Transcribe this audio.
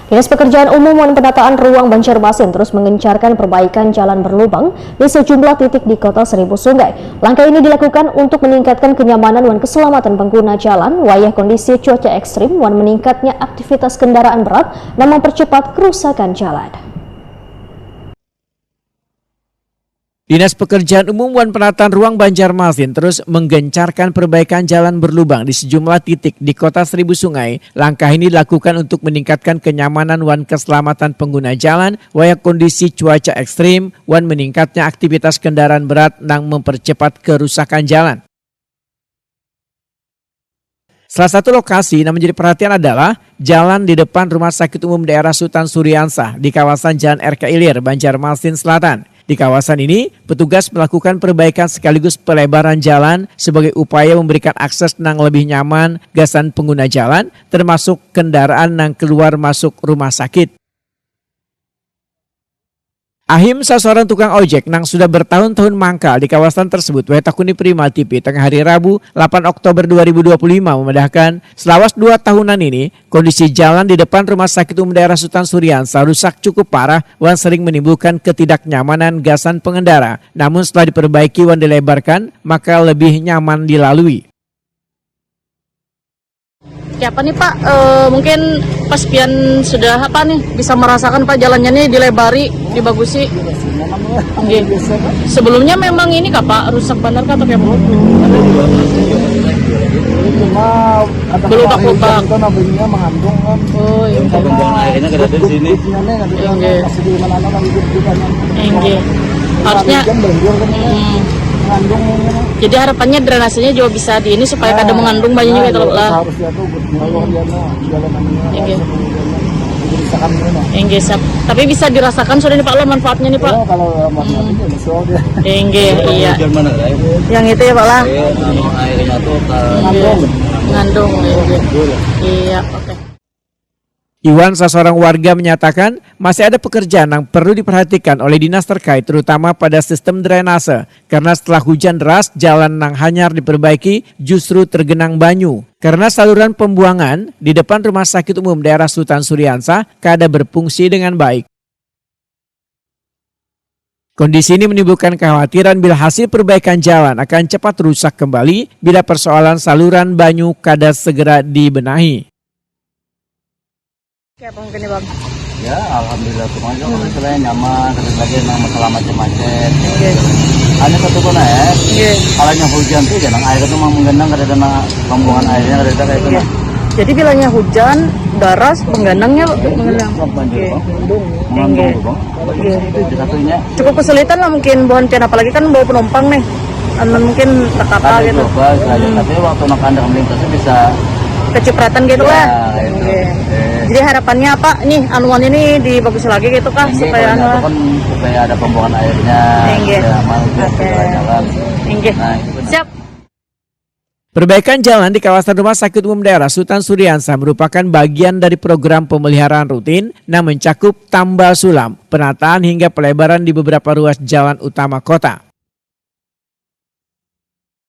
Dinas Pekerjaan Umum dan Penataan Ruang Banjarmasin terus mengencarkan perbaikan jalan berlubang di sejumlah titik di Kota Seribu Sungai. Langkah ini dilakukan untuk meningkatkan kenyamanan dan keselamatan pengguna jalan, wayah kondisi cuaca ekstrim, dan meningkatnya aktivitas kendaraan berat dan mempercepat kerusakan jalan. Dinas Pekerjaan Umum dan Penataan Ruang Banjarmasin terus menggencarkan perbaikan jalan berlubang di sejumlah titik di Kota Seribu Sungai. Langkah ini dilakukan untuk meningkatkan kenyamanan dan keselamatan pengguna jalan, wayah kondisi cuaca ekstrim, dan meningkatnya aktivitas kendaraan berat dan mempercepat kerusakan jalan. Salah satu lokasi yang menjadi perhatian adalah jalan di depan Rumah Sakit Umum Daerah Sultan Syahriansah di kawasan Jalan RK Ilir, Banjarmasin Selatan. Di kawasan ini, petugas melakukan perbaikan sekaligus pelebaran jalan sebagai upaya memberikan akses yang lebih nyaman gasan pengguna jalan, termasuk kendaraan yang keluar masuk rumah sakit. Ahim, seorang tukang ojek yang sudah bertahun-tahun mangkal di kawasan tersebut, Wetakuni Prima TV, tengah hari Rabu 8 Oktober 2025 memedahkan selawas 2 tahunan ini, kondisi jalan di depan Rumah Sakit Umum Daerah Sultan Syahriansah rusak cukup parah dan sering menimbulkan ketidaknyamanan gasan pengendara. Namun setelah diperbaiki dan dilebarkan, maka lebih nyaman dilalui. Ya apa nih Pak, mungkin pas pian sudah apa nih bisa merasakan Pak jalannya nih dilebari, dibagusi. Okay. Sebelumnya memang ini kah Pak rusak benar kah atau kayak belum lubak-lubak. Oh iya. Akhirnya ada di sini. Harusnya. Jadi harapannya drainasenya juga bisa di ini supaya kada mengandung banyak juga lah. Tapi bisa dirasakan sudah nih Pak lo manfaatnya nih Pak. Kalau manfaatnya bisa. Iya. Yang itu ya Pak lah. Airnya tuh mengandung. Iya, oke. Iwan, seorang warga, menyatakan masih ada pekerjaan yang perlu diperhatikan oleh dinas terkait, terutama pada sistem drainase. Karena setelah hujan deras, jalan yang hanyar diperbaiki justru tergenang banyu. Karena saluran pembuangan di depan Rumah Sakit Umum Daerah Sultan Syahriansah kada berfungsi dengan baik. Kondisi ini menimbulkan kekhawatiran bila hasil perbaikan jalan akan cepat rusak kembali bila persoalan saluran banyu kada segera dibenahi. Kayak apa mungkin nih Bang? Ya alhamdulillah semuanya kalau misalnya nyaman, terus lagi masalah macam-macam. Hanya satu kona ya. Kalau hujan tuh jangan air itu memang menggenang, kada ada pembuangan airnya kada ada kayak itu nah. Jadi bilangnya hujan, deras, penggenangnya menggenang. Mengandung tuh Bang. Itu satunya. Cukup kesulitan lah mungkin buat pian, apalagi kan bawa penumpang nih. Mungkin tak apa gitu. Tapi waktu nak anda melintasi bisa kecipratan gitu lah. Jadi harapannya apa nih anuan ini dibagus lagi gitu kah supaya supaya ada pembuangan airnya. Siap. Perbaikan jalan di kawasan Rumah Sakit Umum Daerah Sultan Syahriansah merupakan bagian dari program pemeliharaan rutin yang mencakup tambal sulam, penataan hingga pelebaran di beberapa ruas jalan utama kota.